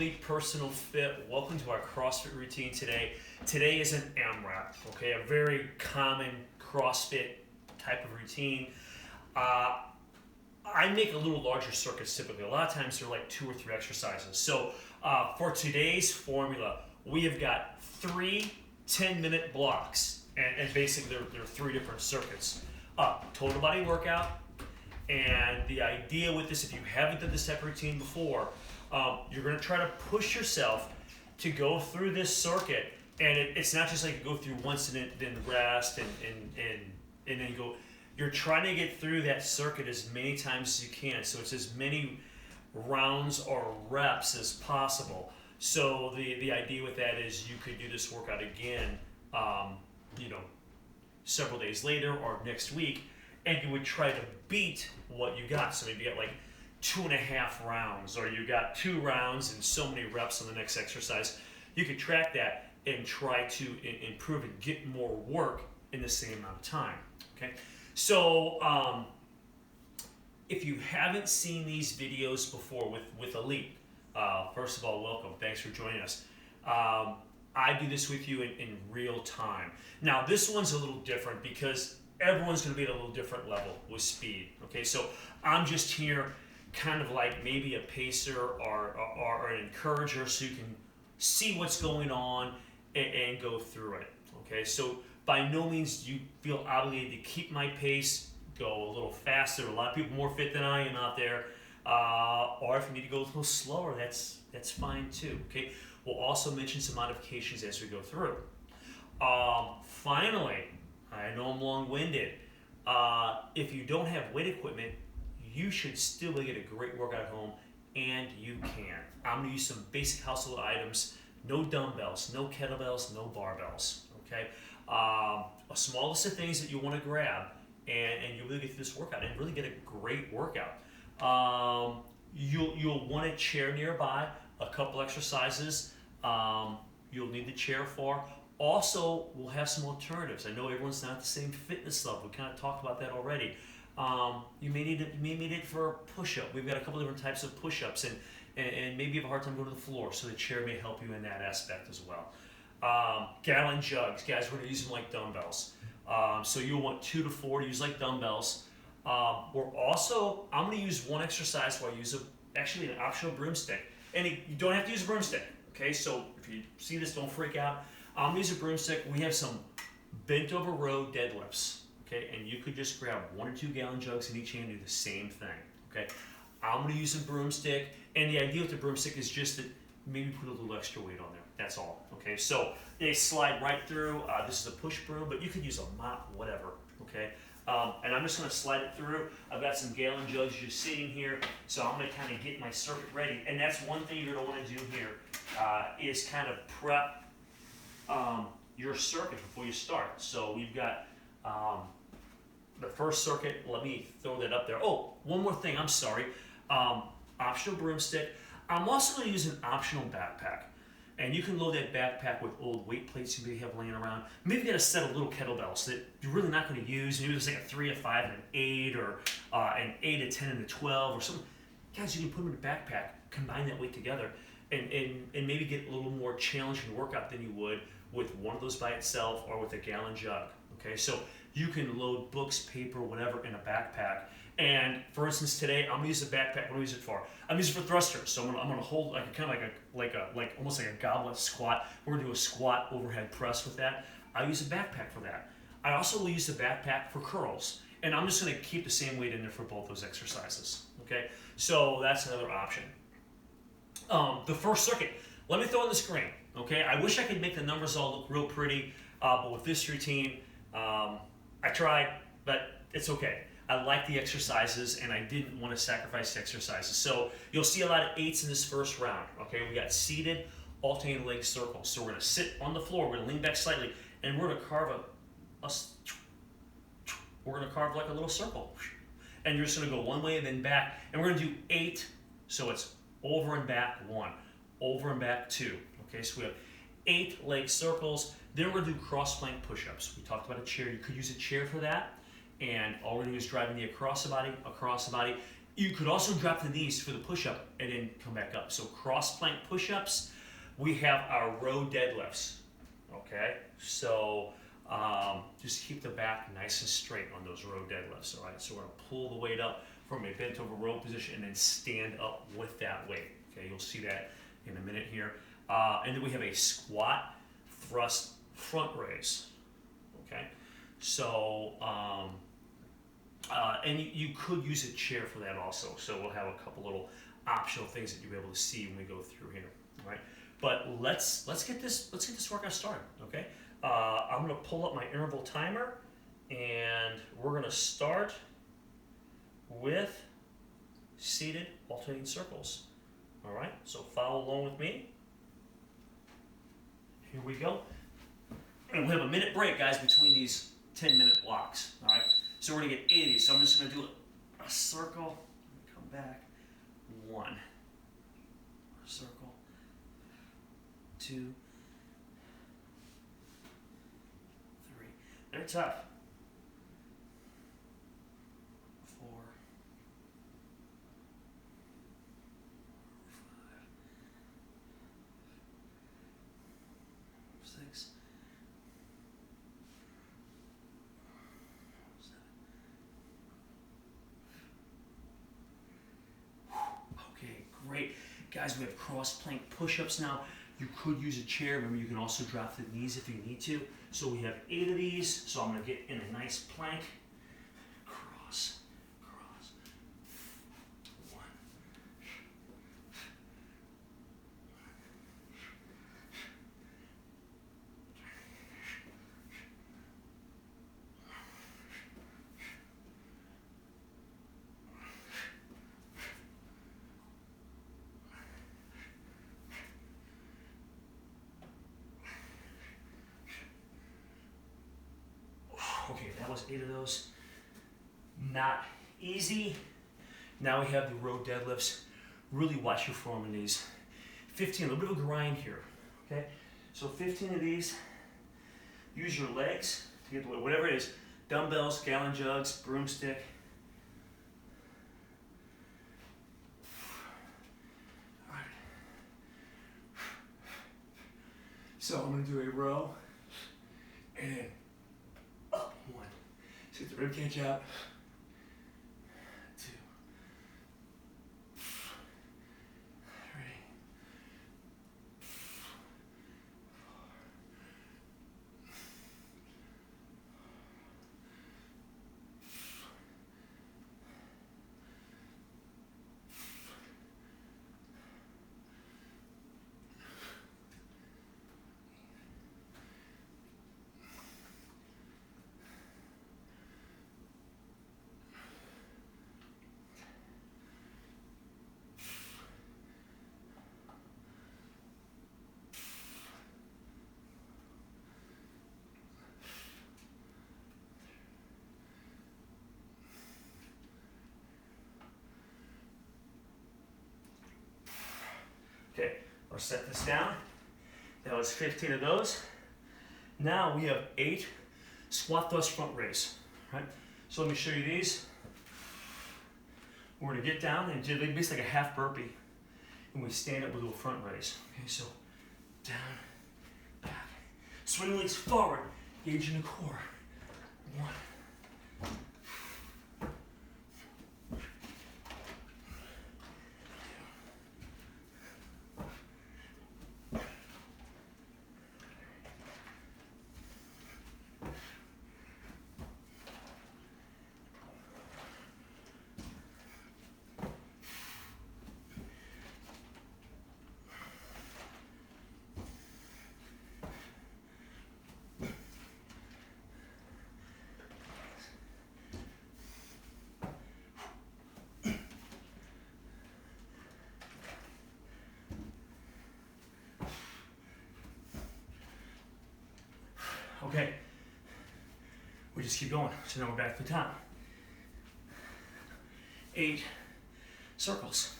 Elite Personal Fit. Welcome to our CrossFit routine today. Today is an AMRAP, okay, a very common CrossFit type of routine. I make a little larger circuits typically. A lot of times they're like 2 or 3 exercises. So for today's formula, we have got 3 10-minute blocks, and basically they're 3 different circuits. Total body workout, and the idea with this, if you haven't done this type of routine before, you're going to try to push yourself to go through this circuit, and it's not just like you go through once and then rest and then you go. You're trying to get through that circuit as many times as you can, so it's as many rounds or reps as possible. So the idea with that is you could do this workout again, several days later or next week, and you would try to beat what you got. So maybe you got like 2.5 rounds, or you got 2 rounds and so many reps on the next exercise. You could track that and try to improve and get more work in the same amount of time. Okay, so if you haven't seen these videos before with Elite, first of all, welcome. Thanks for joining us. I do this with you in real time. Now, this one's a little different because everyone's going to be at a little different level with speed. Okay, so I'm just here kind of like maybe a pacer or an encourager, so you can see what's going on and go through it. Okay, so by no means do you feel obligated to keep my pace, go a little faster. A lot of people more fit than I am out there, or if you need to go a little slower, that's fine too. Okay, we'll also mention some modifications as we go through. Finally, I know I'm long-winded. If you don't have weight equipment, you should still be able to get a great workout at home, and you can. I'm going to use some basic household items. No dumbbells, no kettlebells, no barbells. Okay, a small list of things that you want to grab, and you'll really get through this workout and really get a great workout. You'll want a chair nearby, a couple exercises you'll need the chair for. Also, we'll have some alternatives. I know everyone's not at the same fitness level. We kind of talked about that already. You may need it for a push-up. We've got a couple different types of push-ups, and maybe you have a hard time going to the floor, so the chair may help you in that aspect as well. Gallon jugs, guys, we're going to use them like dumbbells. So you'll want 2 to 4 to use like dumbbells. I'm going to use one exercise where I use actually an optional broomstick. And you don't have to use a broomstick, okay? So if you see this, don't freak out. I'm going to use a broomstick. We have some bent over row deadlifts, okay? And you could just grab 1 or 2 gallon jugs in each hand and do the same thing, okay? I'm going to use a broomstick, and the idea with the broomstick is just that maybe put a little extra weight on there. That's all, okay? So they slide right through. This is a push broom, but you could use a mop, whatever, okay? And I'm just going to slide it through. I've got some gallon jugs just sitting here, so I'm going to kind of get my circuit ready. And that's one thing you're going to want to do here is kind of prep your circuit before you start. So we've got the first circuit. Let me throw that up there. Oh, one more thing. I'm sorry. Optional broomstick. I'm also going to use an optional backpack. And you can load that backpack with old weight plates you may have laying around. Maybe get a set of little kettlebells that you're really not going to use. Maybe there's like a 3, a 5, and an 8, or an 8, a 10, and a 12, or something. Guys, you can put them in a backpack, combine that weight together, and maybe get a little more challenging workout than you would with one of those by itself or with a gallon jug. Okay, so you can load books, paper, whatever in a backpack. And for instance, today I'm gonna use the backpack. What do I use it for? I'm using it for thrusters. So I'm gonna hold like kind of like almost like a goblet squat. We're gonna do a squat overhead press with that. I use a backpack for that. I also will use the backpack for curls, and I'm just gonna keep the same weight in there for both those exercises. Okay, so that's another option. The first circuit. Let me throw on the screen. Okay, I wish I could make the numbers all look real pretty, but with this routine, I tried, but it's okay. I like the exercises, and I didn't want to sacrifice the exercises. So you'll see a lot of 8s in this first round. Okay, we got seated, alternating leg circles. So we're going to sit on the floor, we're going to lean back slightly, and we're going to carve like a little circle. And you're just going to go one way and then back, and we're going to do 8. So it's over and back 1, over and back 2. Okay, so we have 8 leg circles. Then we're going to do cross plank push-ups. We talked about a chair. You could use a chair for that. And all we're going to do is driving the across the body, You could also drop the knees for the push-up and then come back up. So cross plank push-ups, we have our row deadlifts, okay? So just keep the back nice and straight on those row deadlifts, all right? So we're gonna pull the weight up from a bent over row position and then stand up with that weight, okay? You'll see that in a minute here. And then we have a squat, thrust, front raise, okay? So, and you could use a chair for that also. So we'll have a couple little optional things that you'll be able to see when we go through here, all right? But let's get this workout started, okay? I'm gonna pull up my interval timer, and we're gonna start with seated alternating circles, all right? So follow along with me. Here we go. And we'll have a minute break, guys, between these 10-minute blocks, all right? So we're gonna get 8 of these. So I'm just gonna do a circle, come back, 1, circle, 2, 3. They're tough. 4, 5, 6, 7. Okay, great. Guys, we have cross plank push-ups now. You could use a chair. Remember, you can also drop the knees if you need to. So we have 8 of these. So I'm gonna get in a nice plank. Cross, cross. 1. Okay, that was 8 of those. Not easy. Now we have the row deadlifts. Really watch your form in these. 15, a little bit of a grind here, okay? So 15 of these. Use your legs to get the weight, whatever it is. Dumbbells, gallon jugs, broomstick. All right. So I'm gonna do a row and then up 1. Take the ribcage out. 2, 3, Okay, I'll set this down. That was 15 of those. Now we have 8 squat thrust front raise, right? So let me show you these. We're gonna get down and do basically like a half burpee, and we stand up with a little front raise. Okay, so down, back. Swing the legs forward, engaging the core. 1. Okay, we just keep going. So now we're back to the top. 8 circles.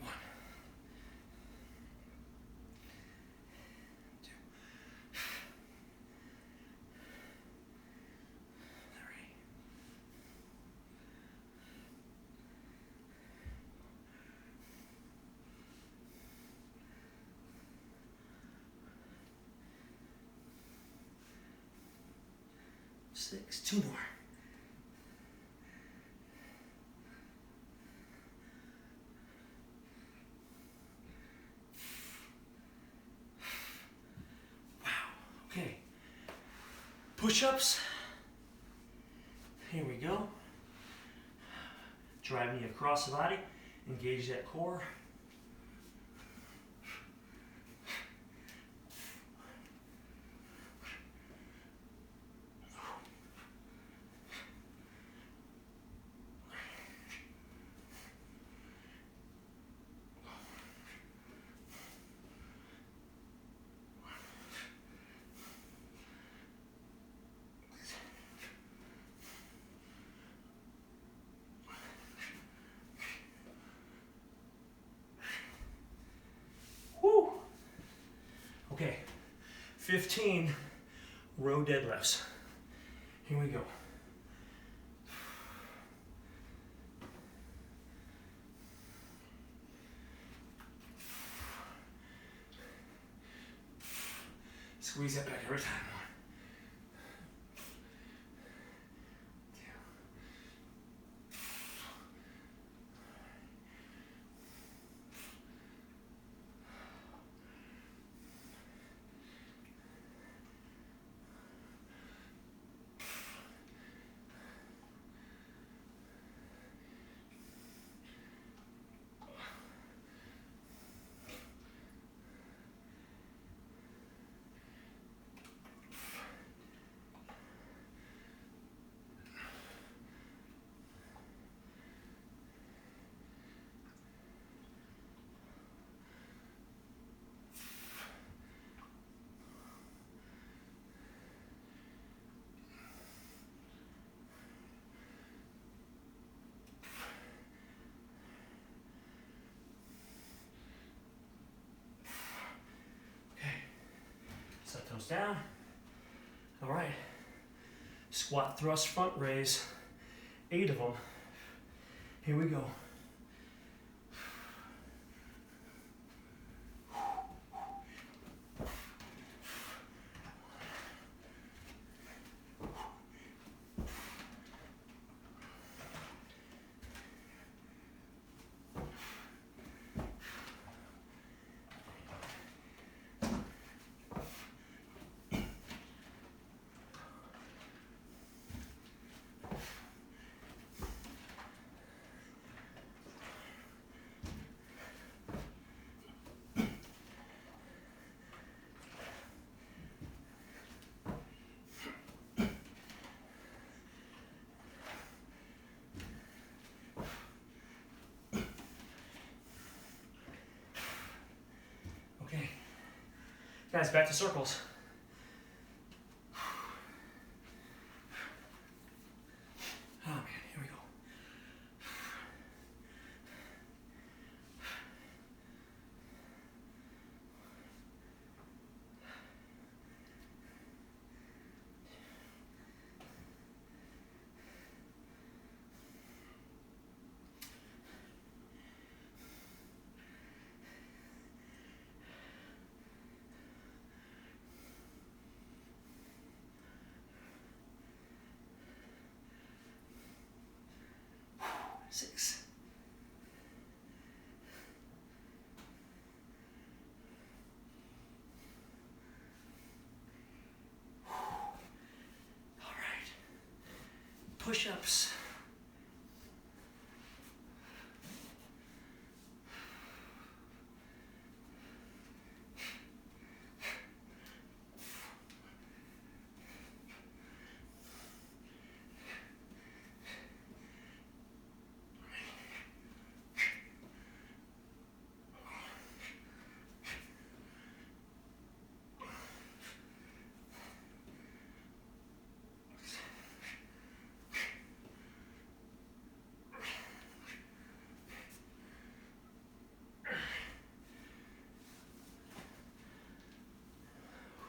1, 2, 3, 6, 2 more. Wow, okay. Push-ups. Here we go. Driving you across the body. Engage that core. Woo! Okay, 15 row deadlifts. Here we go. Squeeze that back every time. 5. Set those down. All right. Squat, thrust, front raise. 8 of them. Here we go. Okay. Guys, back to circles. Oh man, here we go. Six. All right. Push-ups.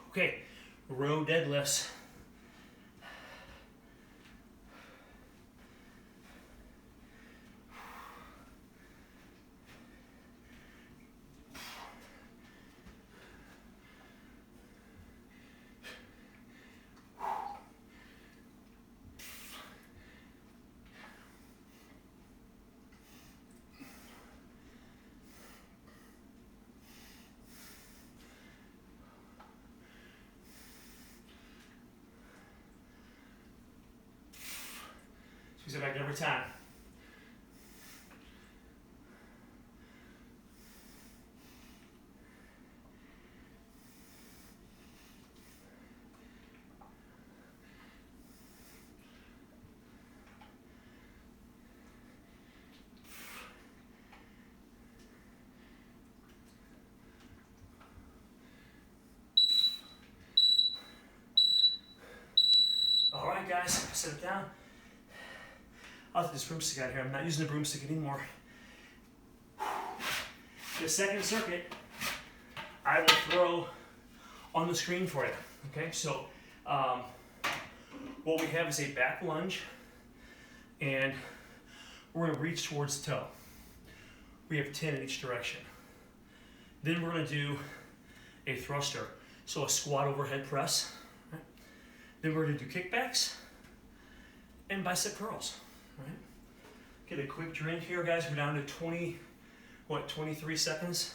Okay, row deadlifts. Squeeze it back every time. All right, guys, set it down. I'll take this broomstick out of here. I'm not using the broomstick anymore. The second circuit, I will throw on the screen for you. Okay, so what we have is a back lunge, and we're going to reach towards the toe. We have 10 in each direction. Then we're going to do a thruster, so a squat overhead press. Right? Then we're going to do kickbacks and bicep curls. Right? Get a quick drink here, guys. We're down to 23 seconds.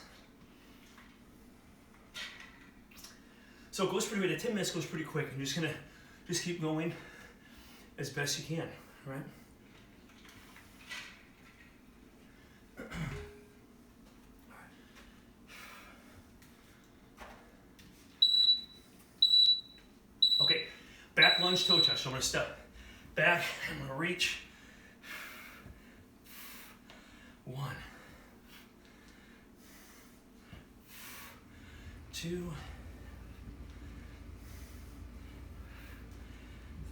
So it goes pretty good. 10 minutes goes pretty quick. I'm just gonna keep going as best you can, right? Okay, back lunge toe touch. So I'm gonna step back, I'm gonna reach. 1, 2,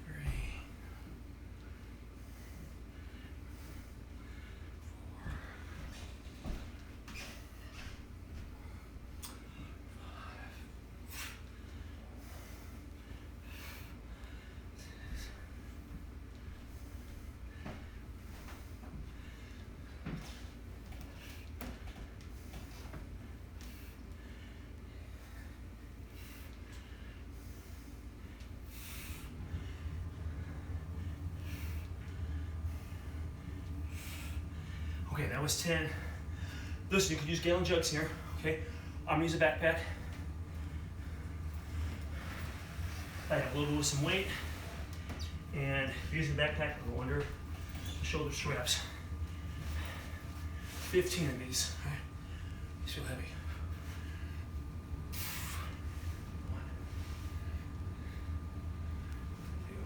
3, Okay, that was 10. Listen, you can use gallon jugs here, okay? I'm gonna use a backpack. I have a little bit of some weight, and if you're using a backpack, I'll go under the shoulder straps. 15 of these, all right? These feel heavy. 1, 2, 3.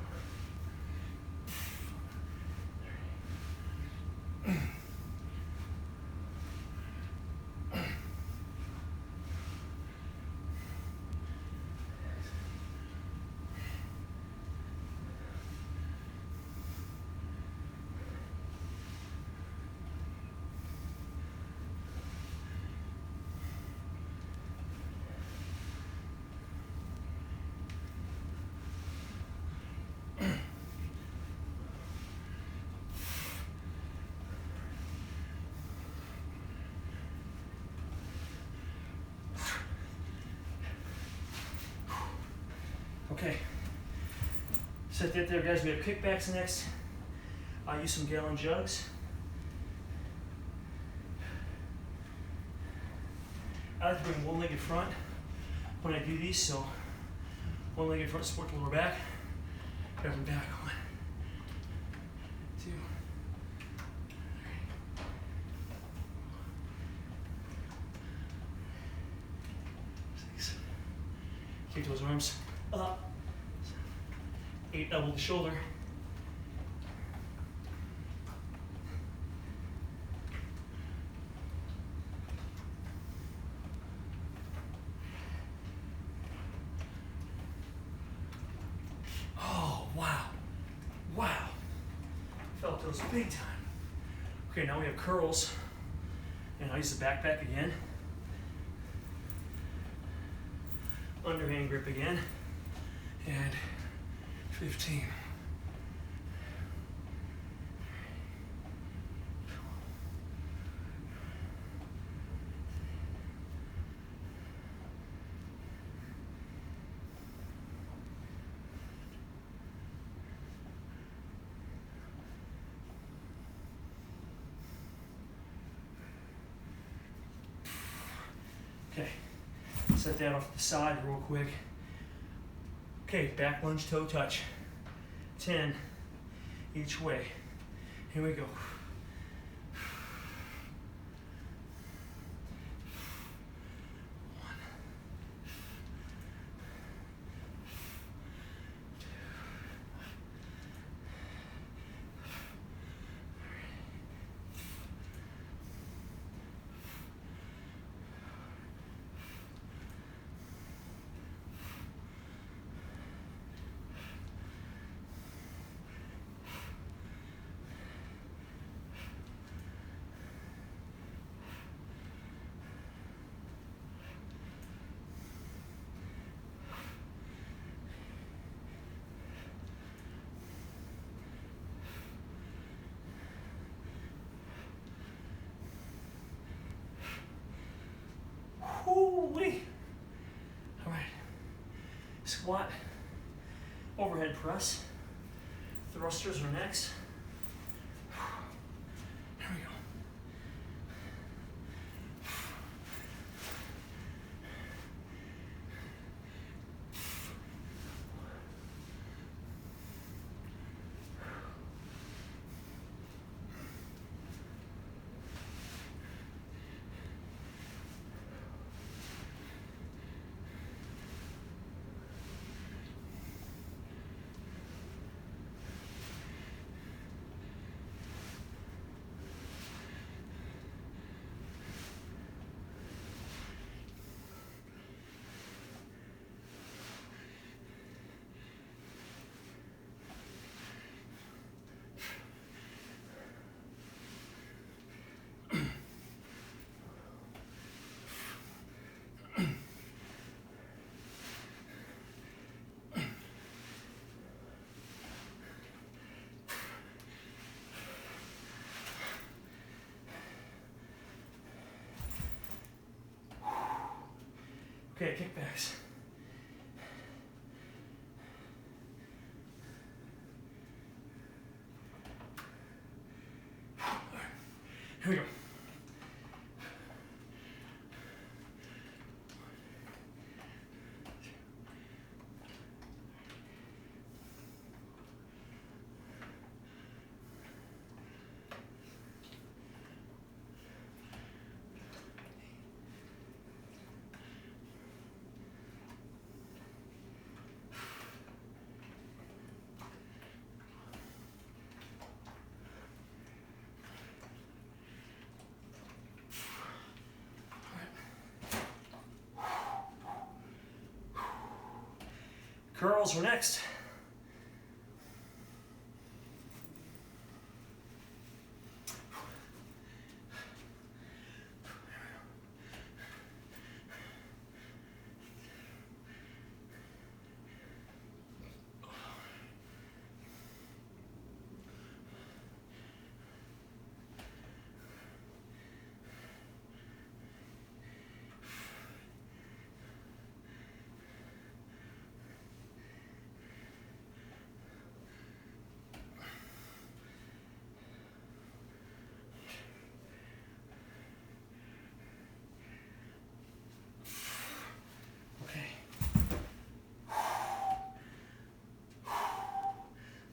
Okay, set that there, guys. We have kickbacks next. I'll use some gallon jugs. I like to bring one leg in front when I do these, so one leg in front, support the lower back, grab them back. 1, 2, 3, 6. Keep those arms up. 8, elbow to shoulder. Oh, wow. Wow. Felt those big time. Okay, now we have curls. And I'll use the backpack again. Underhand grip again. And 15. Okay, set that off to the side real quick. Okay, back lunge toe touch. 10 each way. Here we go. Woo-wee. All right. Squat, overhead press. Thrusters are next. Here we go. Okay, kickbacks. All right, here we go. Curls are next.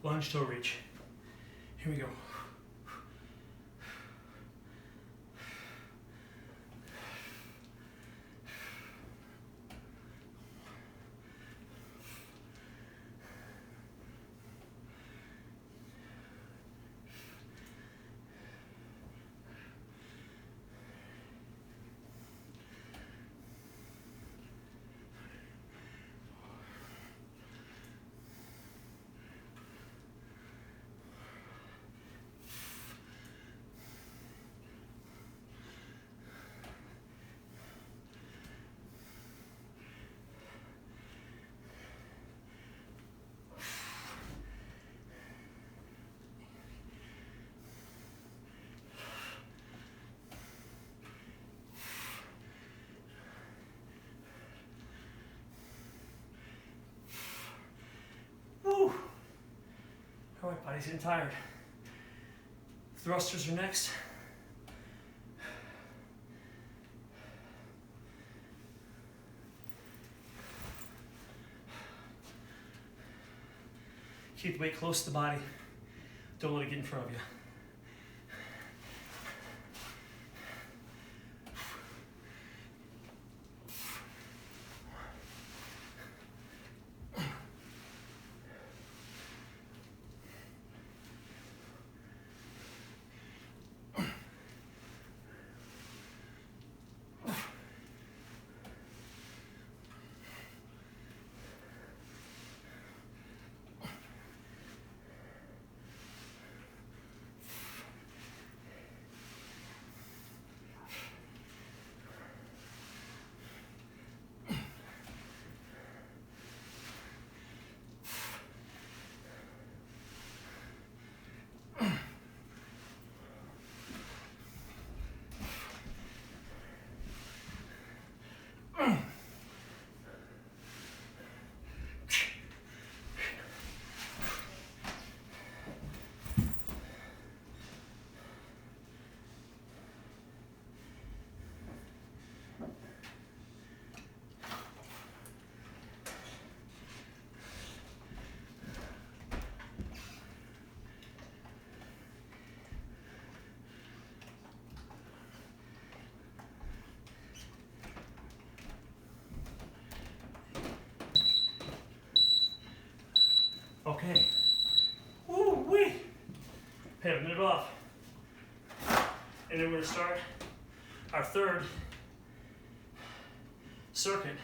Lunge toe reach. Here we go. Woo! All right, body's getting tired. Thrusters are next. Keep the weight close to the body. Don't let it get in front of you. Okay. Woo-wee. Hey, a minute off. And then we're gonna start our third circuit.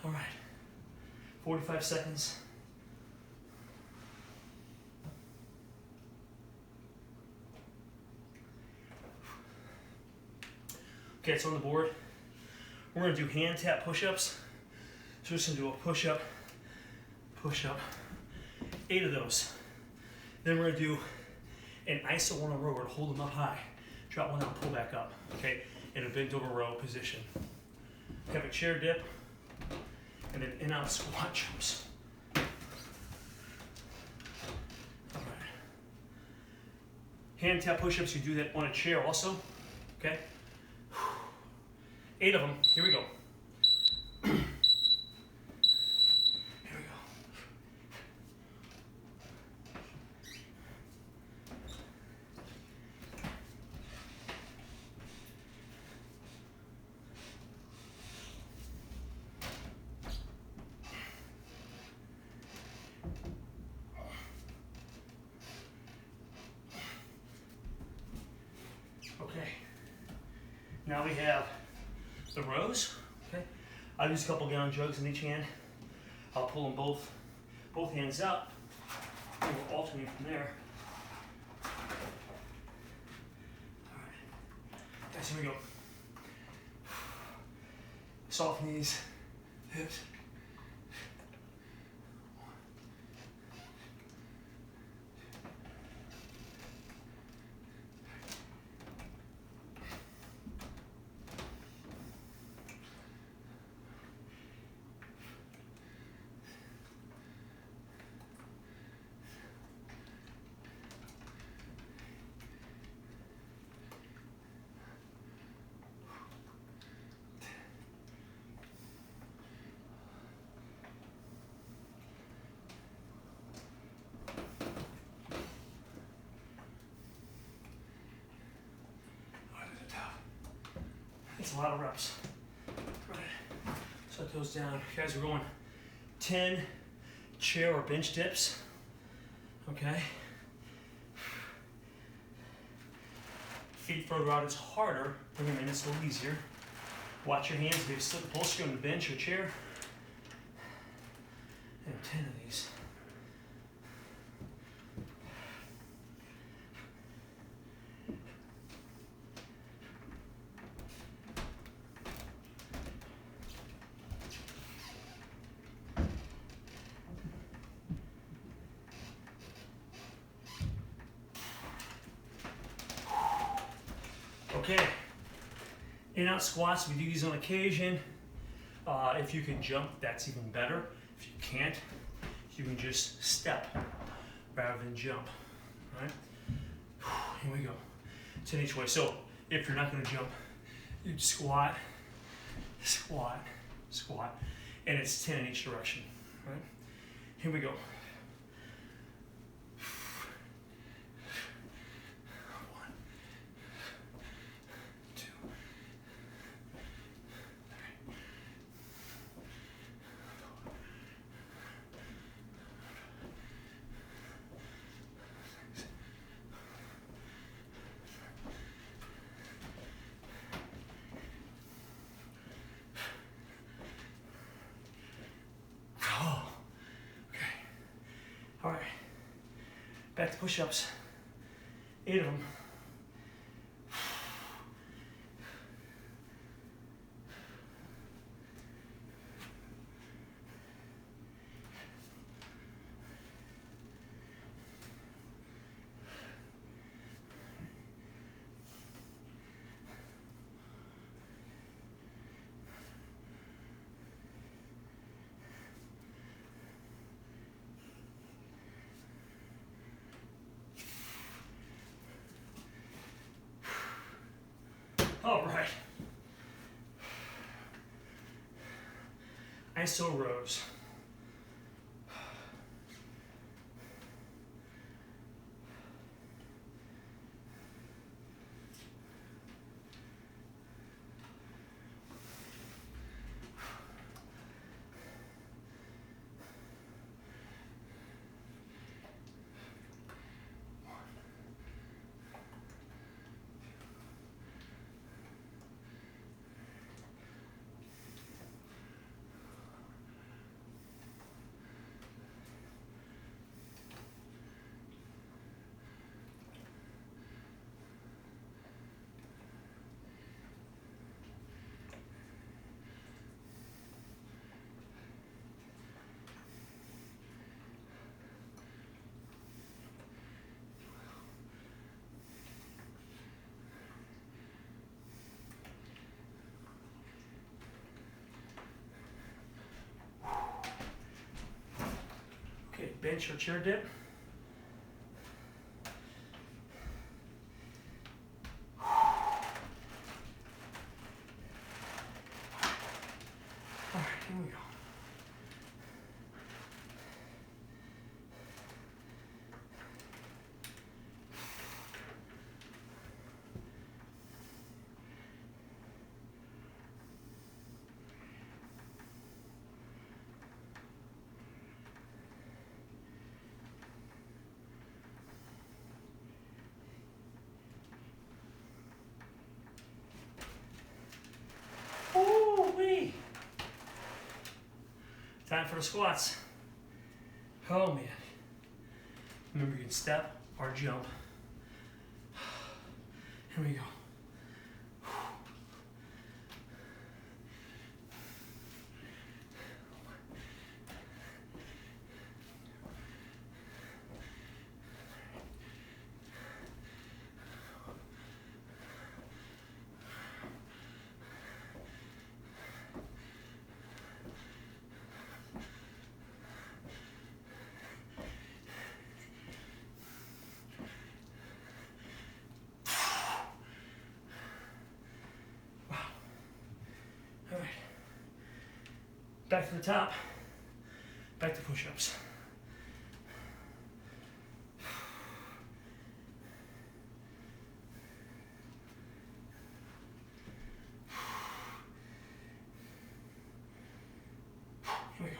All right, 45 seconds. Okay, it's on the board. We're gonna do hand tap push-ups. So we're just gonna do a push-up, push-up, 8 of those. Then we're gonna do an iso one on row. We're gonna hold them up high. Drop one out, pull back up, okay? In a bent over row position. Have a chair dip, and then in-out squat jumps. All right. Hand tap push-ups, you do that on a chair also, okay? 8 of them, here we go. Here we go. Okay, now we have the rows, okay? I'll use a couple gallon jugs in each hand. I'll pull them both hands up, and we'll alternate from there. All right, guys, here we go. Soft knees, hips. It's a lot of reps. Right. Set those down. Guys, we're going 10 chair or bench dips. Okay. Feet further out is harder. Bring them in, it's a little easier. Watch your hands. If you slip the bolster on the bench or chair. And 10 of these. Okay, in-out squats, we do these on occasion. If you can jump, that's even better. If you can't, you can just step rather than jump, right? Here we go, 10 each way. So if you're not gonna jump, you squat, squat, squat, and it's 10 in each direction, right? Here we go. All right, back to push-ups, 8 of them. All right. Iso rows. bench or chair dip. All right, here we go. Ooh-wee. Time for the squats. Oh man. Remember, you can step or jump. Here we go. All right. Back to the top. Back to push-ups. Here we go.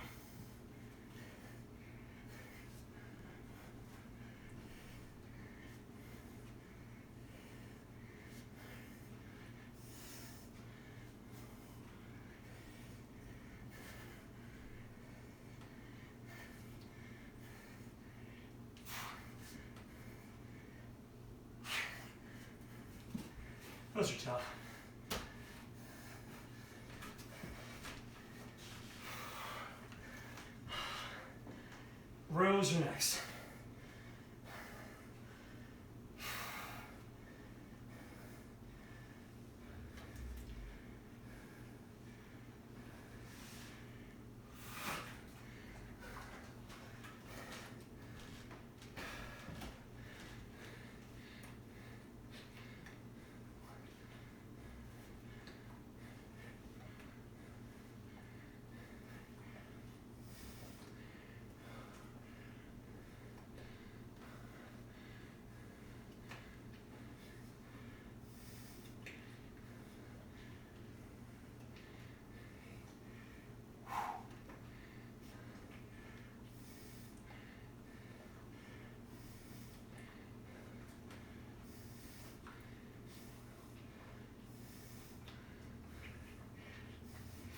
Those are tough. Rows are next.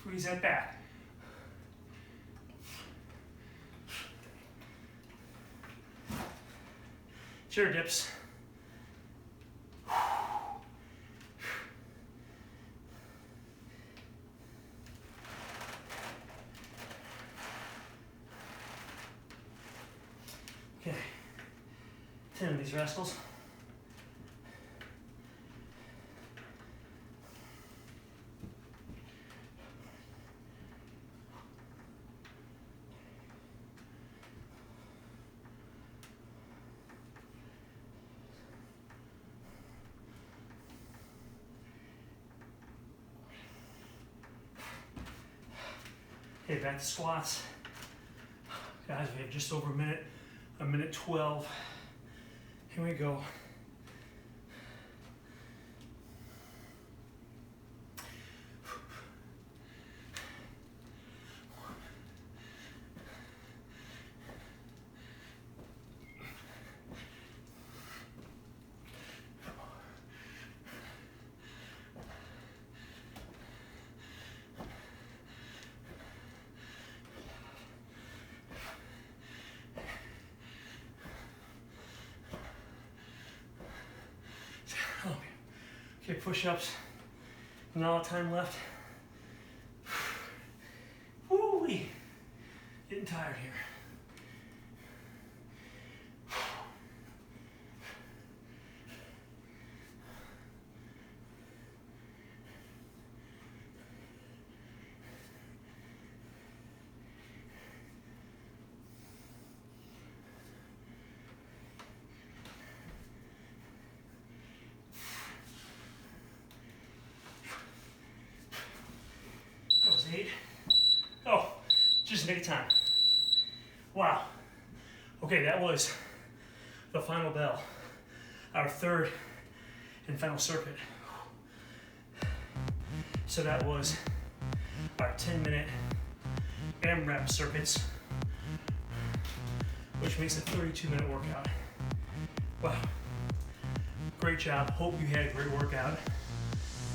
Squeeze that back. Chair dips. Okay, 10 of these rascals. Okay, back to squats. Guys, we have just over a minute 12. Here we go. Okay, push-ups. Not a lot of time left. Woo-wee. Getting tired here. Just make time. Wow. Okay, that was the final bell. Our third and final circuit. So that was our 10-minute AMRAP circuits, which makes a 32-minute workout. Wow. Great job. Hope you had a great workout.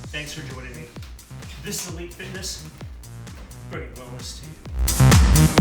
Thanks for joining me. This is Elite Fitness, bringing wellness to you.